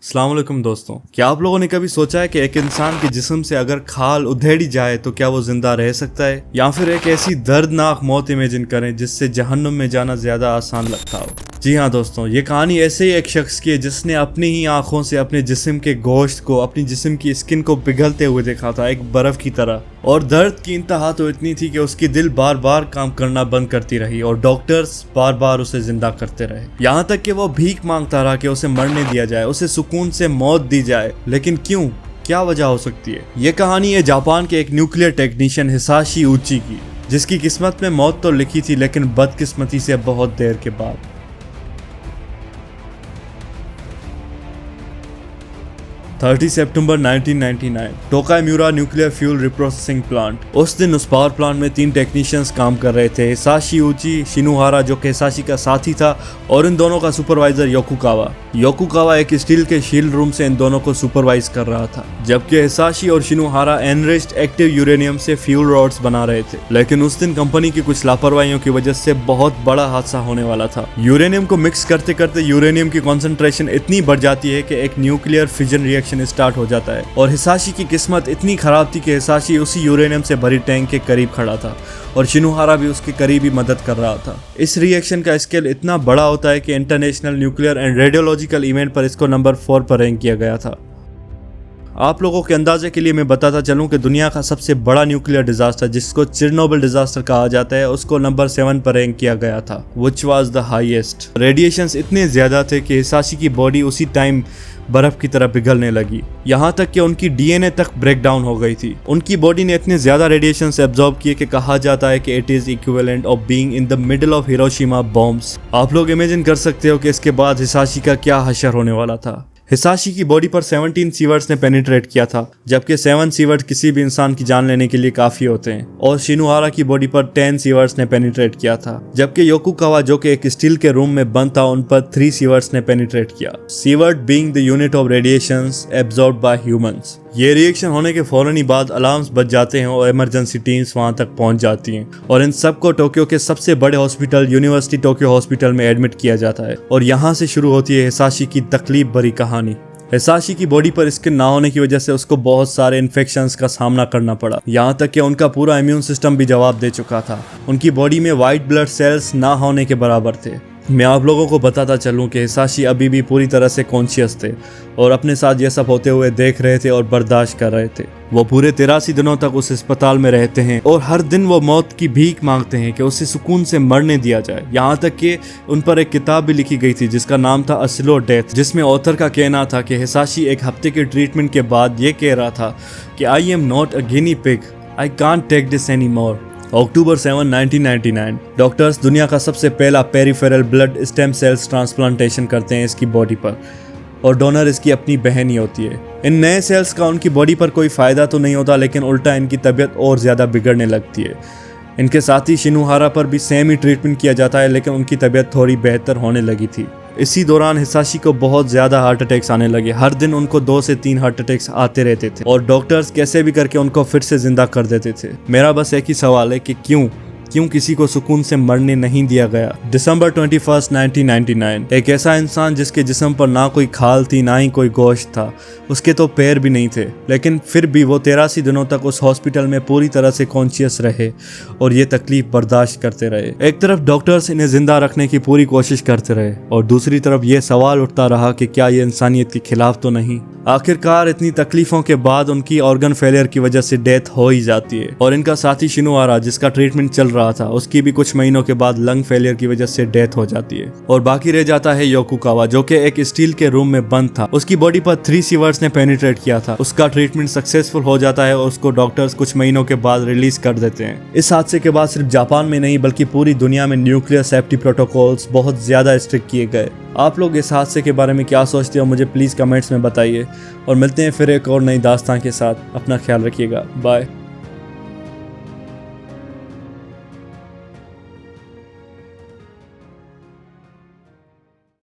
अस्सलाम वालेकुम दोस्तों, क्या आप लोगों ने कभी सोचा है कि एक इंसान के जिस्म से अगर खाल उधेड़ी जाए तो क्या वो जिंदा रह सकता है, या फिर एक ऐसी दर्दनाक मौत इमेजिन करें जिससे जहन्नुम में जाना ज्यादा आसान लगता हो। जी हाँ दोस्तों, ये कहानी ऐसे ही एक शख्स की है जिसने अपनी ही आंखों से अपने जिस्म के गोश्त को, अपनी जिस्म की स्किन को पिघलते हुए देखा था एक बर्फ की तरह। और दर्द की इंतहा तो इतनी थी कि उसकी दिल बार बार काम करना बंद करती रही और डॉक्टर्स बार बार उसे जिंदा करते रहे, यहाँ तक कि वो भीख मांगता रहा कि उसे मरने दिया जाए, उसे सुकून से मौत दी जाए। लेकिन क्यों, क्या वजह हो सकती है? ये कहानी है जापान के एक न्यूक्लियर टेक्नीशियन हिसाशी उची की, जिसकी किस्मत में मौत तो लिखी थी लेकिन बदकिस्मती से बहुत देर के बाद। 30 सितंबर 1999 टोकाइम्यूरा न्यूक्लियर फ्यूल रिप्रोसेसिंग प्लांट। उस दिन उस पावर प्लांट में 3 टेक्नीशियंस काम कर रहे थे, हिसाशी उची, शिनुहारा जो कि हिसाशी का साथी था, और इन दोनों का सुपरवाइजर योकुकावा। योकुकावा एक स्टील के शील्ड रूम से इन दोनों को सुपरवाइज कर रहा था, जबकि हिसाशी और शिनुहारा एनरिच्ड एक्टिव यूरेनियम से फ्यूल रॉड्स बना रहे थे। लेकिन उस दिन कंपनी की कुछ लापरवाहियों की वजह से बहुत बड़ा हादसा होने वाला था। यूरेनियम को मिक्स करते करते यूरेनियम की कॉन्सेंट्रेशन इतनी बढ़ जाती है कि एक न्यूक्लियर फिजन रिएक्शन स्टार्ट हो जाता है। और हिसाशी की किस्मत इतनी खराब थी कि हिसाशी उसी यूरेनियम से भरी टैंक के करीब खड़ा था और शिनुहारा भी उसके करीब ही मदद कर रहा था। इस रिएक्शन का स्केल इतना बड़ा होता है कि international nuclear and radiological event पर इसको नंबर 4 पर रैंक किया गया था। आप लोगों के अंदाजे के लिए मैं बताता चलूं कि दुनिया का सबसे बड़ा न्यूक्लियर डिजास्टर, जिसको चिरनोबिल डिजास्टर कहा जाता है, उसको नंबर 7 पर रैंक किया गया था, which was the highest. Radiations इतने ज्यादा थे कि हिसाशी की बॉडी उसी टाइम बर्फ की तरह पिघलने लगी, यहाँ तक कि उनकी डीएनए तक ब्रेक डाउन हो गई थी। उनकी बॉडी ने इतने ज्यादा रेडिएशन एब्जॉर्ब किए कि कहा जाता है कि it is equivalent of being in the middle of Hiroshima bombs. आप लोग इमेजिन कर सकते हो कि इसके बाद हिसाशी का क्या हशर होने वाला था। हिसाशी की बॉडी पर 17 सीवर्ड्स ने पेनिट्रेट किया था, जबकि 7 सीवर्ड किसी भी इंसान की जान लेने के लिए काफी होते हैं। और शिनुहारा की बॉडी पर 10 सीवर्ड्स ने पेनिट्रेट किया था, जबकि योकुकावा जो कि एक स्टील के रूम में बंद था, उन पर 3 सीवर्ड्स ने पेनिट्रेट किया। Seaward being the unit of radiations absorbed bye humans. ये रिएक्शन होने के फौरन ही बाद अलार्म्स बज जाते हैं और इमरजेंसी टीम्स वहां तक पहुंच जाती हैं और इन सबको टोक्यो के सबसे बड़े हॉस्पिटल यूनिवर्सिटी टोक्यो हॉस्पिटल में एडमिट किया जाता है। और यहाँ से शुरू होती है हिसाशी की तकलीफ भरी कहानी। हिसाशी की बॉडी पर स्किन ना होने की वजह से उसको बहुत सारे इन्फेक्शंस का सामना करना पड़ा, यहाँ तक कि उनका पूरा इम्यून सिस्टम भी जवाब दे चुका था। उनकी बॉडी में व्हाइट ब्लड सेल्स ना होने के बराबर थे। मैं आप लोगों को बताता चलूं कि हिसाशी अभी भी पूरी तरह से कॉन्शियस थे और अपने साथ ये सब होते हुए देख रहे थे और बर्दाश्त कर रहे थे। वो पूरे 83 दिनों तक उस अस्पताल में रहते हैं और हर दिन वो मौत की भीख मांगते हैं कि उसे सुकून से मरने दिया जाए। यहाँ तक कि उन पर एक किताब भी लिखी गई थी जिसका नाम था अ स्लो डेथ, जिसमें ऑथर का कहना था कि हिसाशी एक हफ्ते के ट्रीटमेंट के बाद ये कह रहा था कि I am not a guinea pig, I can't take this any more. अक्टूबर 7, 1999 डॉक्टर्स दुनिया का सबसे पहला peripheral blood stem cells transplantation करते हैं इसकी बॉडी पर, और डोनर इसकी अपनी बहन ही होती है। इन नए सेल्स का उनकी बॉडी पर कोई फ़ायदा तो नहीं होता, लेकिन उल्टा इनकी तबीयत और ज़्यादा बिगड़ने लगती है। इनके साथी शिनुहारा पर भी सेम ही ट्रीटमेंट किया जाता है, लेकिन उनकी तबीयत थोड़ी बेहतर होने लगी थी। इसी दौरान हिसाशी को बहुत ज़्यादा हार्ट अटैक्स आने लगे। हर दिन उनको 2 से 3 हार्ट अटैक्स आते रहते थे और डॉक्टर्स कैसे भी करके उनको फिर से जिंदा कर देते थे। मेरा बस एक ही सवाल है कि क्यों किसी को सुकून से मरने नहीं दिया गया। दिसंबर 21, 1999 एक ऐसा इंसान जिसके जिस्म पर ना कोई खाल थी ना ही कोई गोश्त था, उसके तो पैर भी नहीं थे, लेकिन फिर भी वो 83 दिनों तक उस हॉस्पिटल में पूरी तरह से कॉन्शियस रहे और ये तकलीफ बर्दाश्त करते रहे। एक तरफ डॉक्टर्स इन्हें जिंदा रखने की पूरी कोशिश करते रहे और दूसरी तरफ ये सवाल उठता रहा कि क्या ये इंसानियत के खिलाफ तो नहीं। आखिरकार इतनी तकलीफों के बाद उनकी ऑर्गन फेलियर की वजह से डेथ हो ही जाती है और इनका साथी शिनुहारा जिसका ट्रीटमेंट चल रहा था, उसकी भी कुछ महीनों के बाद लंग फेलियर की वजह से डेथ हो जाती है। और बाकी रह जाता है योकुकावा जो कि एक स्टील के रूम में बंद था। उसकी बॉडी पर 3 सीवर्ड्स ने पेनिट्रेट किया था। उसका ट्रीटमेंट सक्सेसफुल हो जाता है और उसको डॉक्टर्स कुछ महीनों के बाद रिलीज कर देते हैं। इस हादसे के बाद सिर्फ जापान में नहीं बल्कि पूरी दुनिया में न्यूक्लियर सेफ्टी प्रोटोकॉल्स बहुत ज्यादा स्ट्रिक्ट किए गए। आप लोग इस हादसे के बारे में क्या सोचते हो, मुझे प्लीज कमेंट्स में बताइए और मिलते हैं फिर एक और नई दास्तान के साथ। अपना ख्याल रखिएगा, बाय।